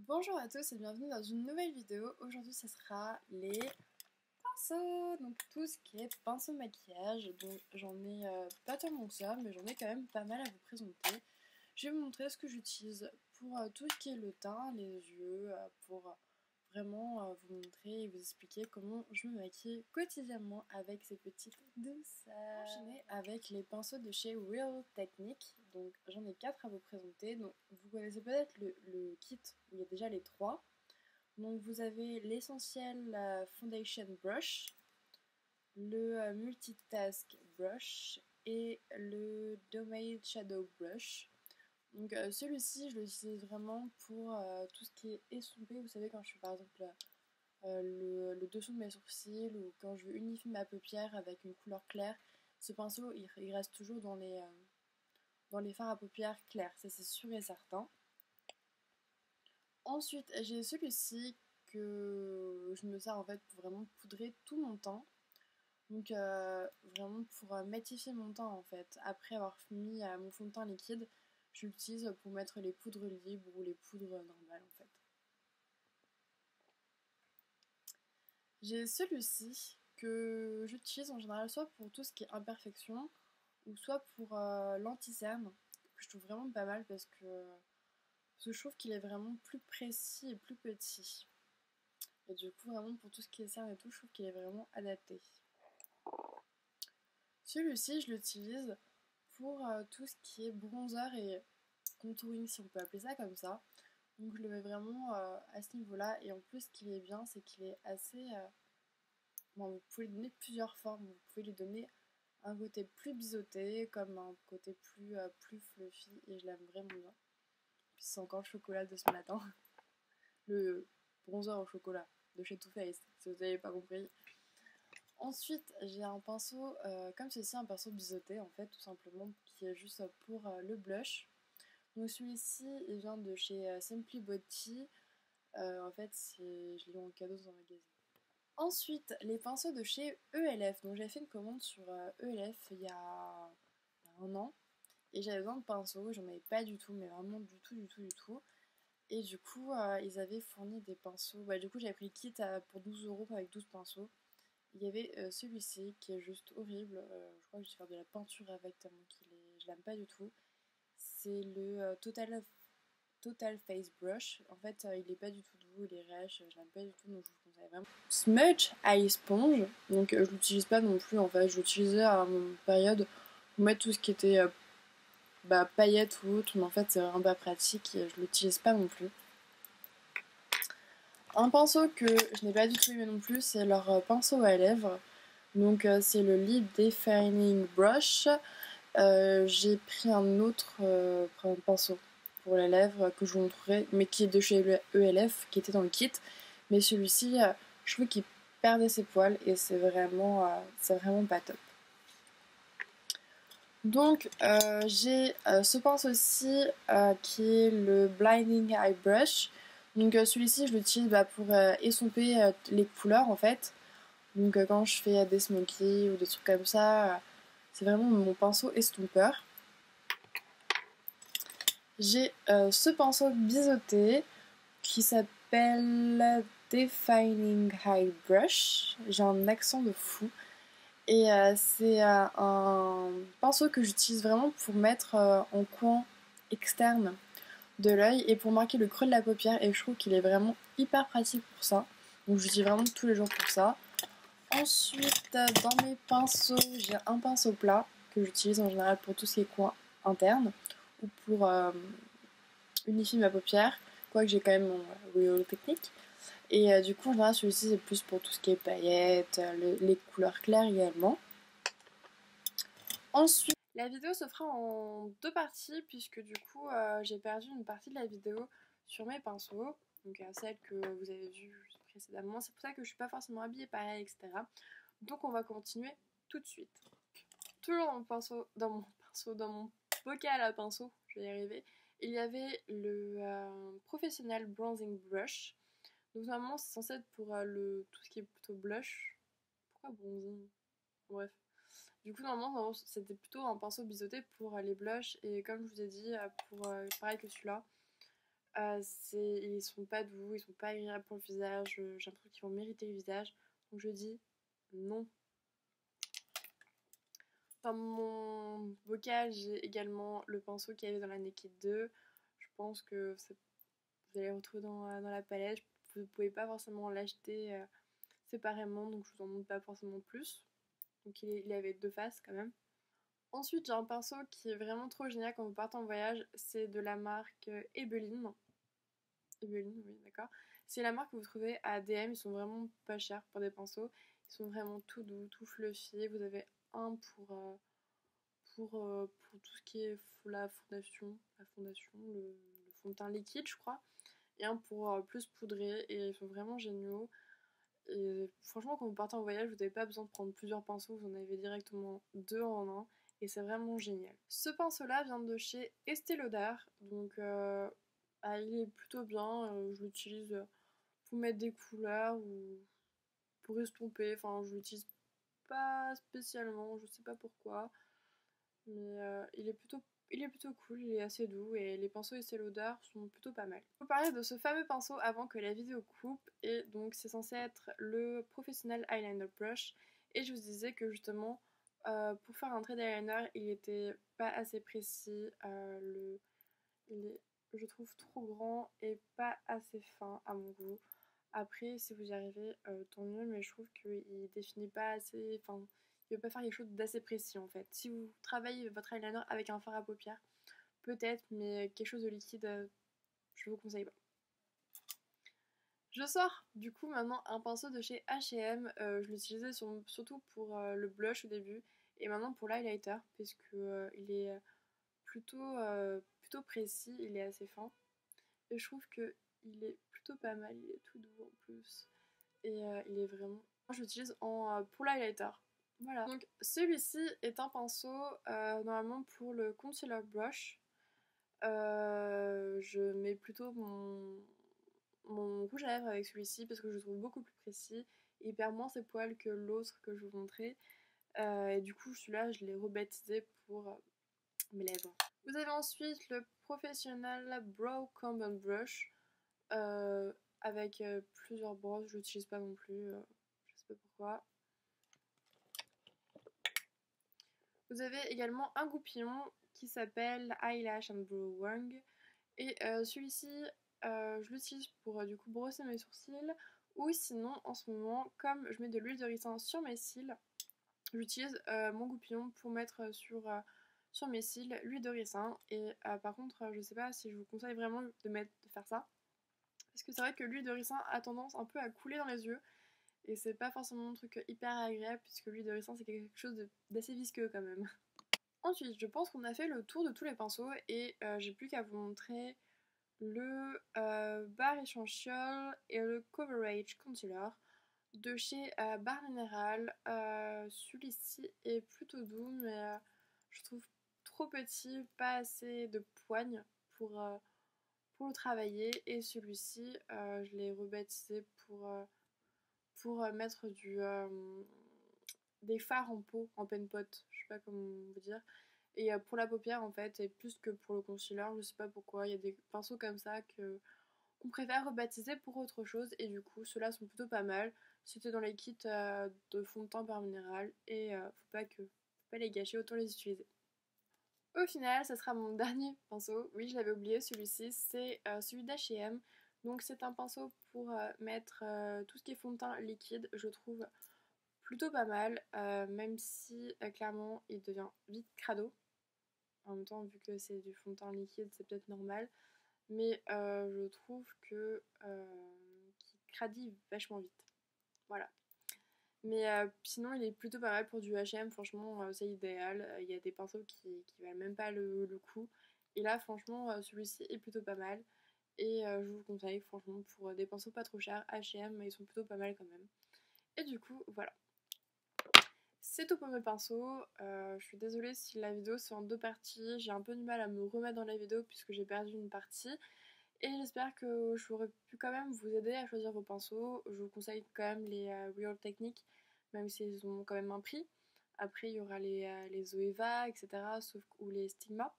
Bonjour à tous et bienvenue dans une nouvelle vidéo. Aujourd'hui ce sera les pinceaux, donc tout ce qui est pinceau maquillage. Donc j'en ai pas tellement que ça, mais j'en ai quand même pas mal à vous présenter. Je vais vous montrer ce que j'utilise pour tout ce qui est le teint, les yeux, pour vraiment vous montrer et vous expliquer comment je me maquille quotidiennement avec ces petites douceurs. Enchaîner avec les pinceaux de chez Real Technique. Donc j'en ai 4 à vous présenter. Donc vous connaissez peut-être le kit où il y a déjà les 3. Donc vous avez l'essentiel Foundation Brush, le Multitask Brush et le Domade Shadow Brush. Donc celui-ci, je l'utilise vraiment pour tout ce qui est estompé. Vous savez, quand je fais par exemple le dessous de mes sourcils ou quand je veux unifier ma paupière avec une couleur claire, ce pinceau, il reste toujours dans les fards à paupières clairs, ça c'est sûr et certain. Ensuite, j'ai celui-ci que je me sers en fait pour vraiment poudrer tout mon teint. Donc vraiment pour matifier mon teint en fait. Après avoir mis mon fond de teint liquide, je l'utilise pour mettre les poudres libres ou les poudres normales en fait. J'ai celui-ci que j'utilise en général soit pour tout ce qui est imperfection ou soit pour l'anti-cerne, que je trouve vraiment pas mal parce que je trouve qu'il est vraiment plus précis et plus petit. Et du coup vraiment pour tout ce qui est cerne et tout, je trouve qu'il est vraiment adapté. Celui-ci je l'utilise pour tout ce qui est bronzer et contouring, si on peut appeler ça comme ça. Donc je le mets vraiment à ce niveau-là. Et en plus, ce qui est bien, c'est qu'il est assez... bon, vous pouvez lui donner plusieurs formes. Vous pouvez lui donner un côté plus biseauté, comme un côté plus fluffy. Et je l'aime vraiment bien. Puis c'est encore le chocolat de ce matin. Le bronzer au chocolat de chez Too Faced, si vous n'avez pas compris. Ensuite, j'ai un pinceau comme ceci, un pinceau biseauté en fait, tout simplement, qui est juste pour le blush. Donc celui-ci, il vient de chez Simply Body. En fait, je l'ai eu en cadeau dans un magasin. Ensuite, les pinceaux de chez ELF. Donc j'avais fait une commande sur ELF il y a un an. Et j'avais besoin de pinceaux, j'en avais pas du tout, mais vraiment du tout. Et du coup, ils avaient fourni des pinceaux. Bah, du coup, j'avais pris le kit pour 12 € avec 12 pinceaux. Il y avait celui-ci qui est juste horrible. Je crois que je vais faire de la peinture avec tellement qu'il est... je l'aime pas du tout. C'est le Total Face Brush. En fait, il est pas du tout doux, il est rêche, je l'aime pas du tout, donc je vous conseille vraiment. Smudge Eye Sponge. Donc je l'utilise pas non plus en fait. Je l'utilisais à une période pour mettre tout ce qui était paillettes ou autre, mais en fait c'est vraiment pas pratique et je l'utilise pas non plus. Un pinceau que je n'ai pas du tout aimé non plus, c'est leur pinceau à lèvres. Donc c'est le Lip Defining Brush. J'ai pris un autre pinceau pour les lèvres que je vous montrerai, mais qui est de chez ELF, qui était dans le kit. Mais celui-ci, je trouve qu'il perdait ses poils et c'est vraiment pas top. Donc j'ai ce pinceau-ci qui est le Blinding Eye Brush. Donc celui-ci je l'utilise pour estomper les couleurs en fait. Donc quand je fais des smokies ou des trucs comme ça, c'est vraiment mon pinceau estompeur. J'ai ce pinceau biseauté qui s'appelle Defining Eye Brush. J'ai un accent de fou. Et c'est un pinceau que j'utilise vraiment pour mettre en coin externe de l'œil et pour marquer le creux de la paupière. Et je trouve qu'il est vraiment hyper pratique pour ça. Donc j'utilise vraiment tous les jours pour ça. Ensuite, dans mes pinceaux, j'ai un pinceau plat que j'utilise en général pour tout ce qui est coin interne ou pour unifier ma paupière. Quoique j'ai quand même mon Real Technique. Et du coup, en général, celui-ci c'est plus pour tout ce qui est paillettes, les couleurs claires également. Ensuite, la vidéo se fera en deux parties puisque du coup, j'ai perdu une partie de la vidéo sur mes pinceaux. Donc celle que vous avez vue précédemment. C'est pour ça que je suis pas forcément habillée pareil, etc. Donc on va continuer tout de suite. Toujours dans mon bocal à pinceau, je vais y arriver. Il y avait le Professional Bronzing Brush. Donc normalement c'est censé être pour tout ce qui est plutôt blush. Pourquoi bronzing? Bref. Du coup normalement c'était plutôt un pinceau biseauté pour les blushs. Et comme je vous ai dit, pour pareil que celui-là, Ils sont pas doux, ils sont pas agréables pour le visage, j'ai l'impression qu'ils vont m'irriter le visage. Donc je dis non. Dans mon bocal, j'ai également le pinceau qu'il y avait dans la Naked 2. Je pense que vous allez le retrouver dans la palette. Vous ne pouvez pas forcément l'acheter séparément, donc je vous en montre pas forcément plus. Donc il avait deux faces quand même. Ensuite, j'ai un pinceau qui est vraiment trop génial quand vous partez en voyage. C'est de la marque Ebelin. Ebelin, oui, d'accord. C'est la marque que vous trouvez à DM. Ils sont vraiment pas chers pour des pinceaux. Ils sont vraiment tout doux, tout fluffy. Vous avez un pour tout ce qui est la fondation, le fond de teint liquide, je crois. Et un pour plus poudré. Et ils sont vraiment géniaux. Et franchement, quand vous partez en voyage, vous n'avez pas besoin de prendre plusieurs pinceaux, vous en avez directement deux en un, et c'est vraiment génial. Ce pinceau-là vient de chez Estée Lauder, donc il est plutôt bien, je l'utilise pour mettre des couleurs ou pour estomper, enfin je l'utilise pas spécialement, je sais pas pourquoi, mais il est plutôt cool, il est assez doux et les pinceaux Estée Lauder sont plutôt pas mal. Je vais vous parler de ce fameux pinceau avant que la vidéo coupe et donc c'est censé être le Professional Eyeliner Brush et je vous disais que justement pour faire un trait d'eyeliner il était pas assez précis, il est je trouve trop grand et pas assez fin à mon goût. Après si vous y arrivez tant mieux, mais je trouve qu'il définit pas assez, enfin il veut pas faire quelque chose d'assez précis en fait. Si vous travaillez votre eyeliner avec un fard à paupières, peut-être, mais quelque chose de liquide, je vous conseille pas. Je sors du coup maintenant un pinceau de chez H&M, je l'utilisais surtout pour le blush au début, et maintenant pour l'highlighter, puisque il est plutôt précis, il est assez fin, et je trouve que il est plutôt pas mal, il est tout doux en plus, et il est vraiment... Je l'utilise pour l'highlighter. Voilà. Donc celui-ci est un pinceau normalement pour le concealer brush. Je mets plutôt mon rouge à lèvres avec celui-ci parce que je le trouve beaucoup plus précis. Il perd moins ses poils que l'autre que je vous montrais. Et du coup, celui-là, je l'ai rebaptisé pour mes lèvres. Vous avez ensuite le Professional Brow Comb and Brush avec plusieurs brosses. Je l'utilise pas non plus, je sais pas pourquoi. Vous avez également un goupillon qui s'appelle Eyelash and Brow Wang. Et celui-ci, je l'utilise pour du coup brosser mes sourcils. Ou sinon, en ce moment, comme je mets de l'huile de ricin sur mes cils, j'utilise mon goupillon pour mettre sur mes cils l'huile de ricin. Et par contre, je sais pas si je vous conseille vraiment de faire ça. Parce que c'est vrai que l'huile de ricin a tendance un peu à couler dans les yeux. Et c'est pas forcément un truc hyper agréable puisque l'huile de ricin c'est quelque chose d'assez visqueux quand même. Ensuite, je pense qu'on a fait le tour de tous les pinceaux et j'ai plus qu'à vous montrer le Bar Essential et le Coverage Concealer de chez Bar Mineral. Celui-ci est plutôt doux, mais je trouve trop petit, pas assez de poigne pour le travailler. Et celui-ci, je l'ai rebaptisé pour mettre des fards en peau, en pen pot, je sais pas comment vous dire. Et pour la paupière en fait, et plus que pour le concealer, je sais pas pourquoi, il y a des pinceaux comme ça qu'on préfère rebaptiser pour autre chose et du coup ceux-là sont plutôt pas mal. C'était dans les kits de fond de teint par minéral et faut pas les gâcher, autant les utiliser. Au final, ça sera mon dernier pinceau. Oui, je l'avais oublié, celui-ci, c'est celui d'H&M. Donc c'est un pinceau pour mettre tout ce qui est fond de teint liquide, je trouve plutôt pas mal, même si clairement il devient vite crado. En même temps, vu que c'est du fond de teint liquide, c'est peut-être normal. Mais je trouve que qu'il cradit vachement vite. Voilà. Mais sinon, il est plutôt pas mal pour du H&M. Franchement, c'est idéal. Il y a des pinceaux qui valent même pas le coup. Et là, franchement, celui-ci est plutôt pas mal. Et je vous le conseille, franchement, pour des pinceaux pas trop chers. H&M, ils sont plutôt pas mal quand même. Et du coup, voilà. C'est tout pour mes pinceaux. Je suis désolée si la vidéo c'est en deux parties. J'ai un peu du mal à me remettre dans la vidéo puisque j'ai perdu une partie. Et j'espère que j'aurais pu quand même vous aider à choisir vos pinceaux. Je vous conseille quand même les Real Techniques, même s'ils ont quand même un prix. Après, il y aura les Zoeva, etc. Ou les Stigma.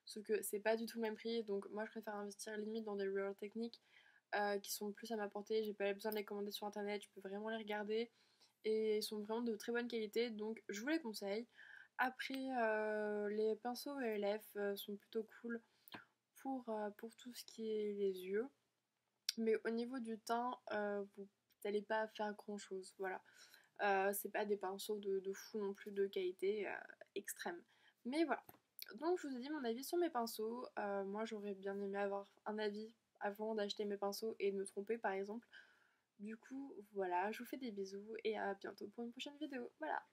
sauf que c'est pas du tout le même prix, donc moi je préfère investir limite dans des Real Techniques qui sont plus à ma portée. J'ai pas besoin de les commander sur internet, je peux vraiment les regarder et ils sont vraiment de très bonne qualité, donc je vous les conseille. Après, les pinceaux ELF sont plutôt cool pour tout ce qui est les yeux. Mais au niveau du teint, vous n'allez pas faire grand chose. Voilà. C'est pas des pinceaux de fou non plus de qualité extrême. Mais voilà. Donc je vous ai dit mon avis sur mes pinceaux. Moi j'aurais bien aimé avoir un avis avant d'acheter mes pinceaux et de me tromper par exemple. Du coup voilà, je vous fais des bisous et à bientôt pour une prochaine vidéo. Voilà.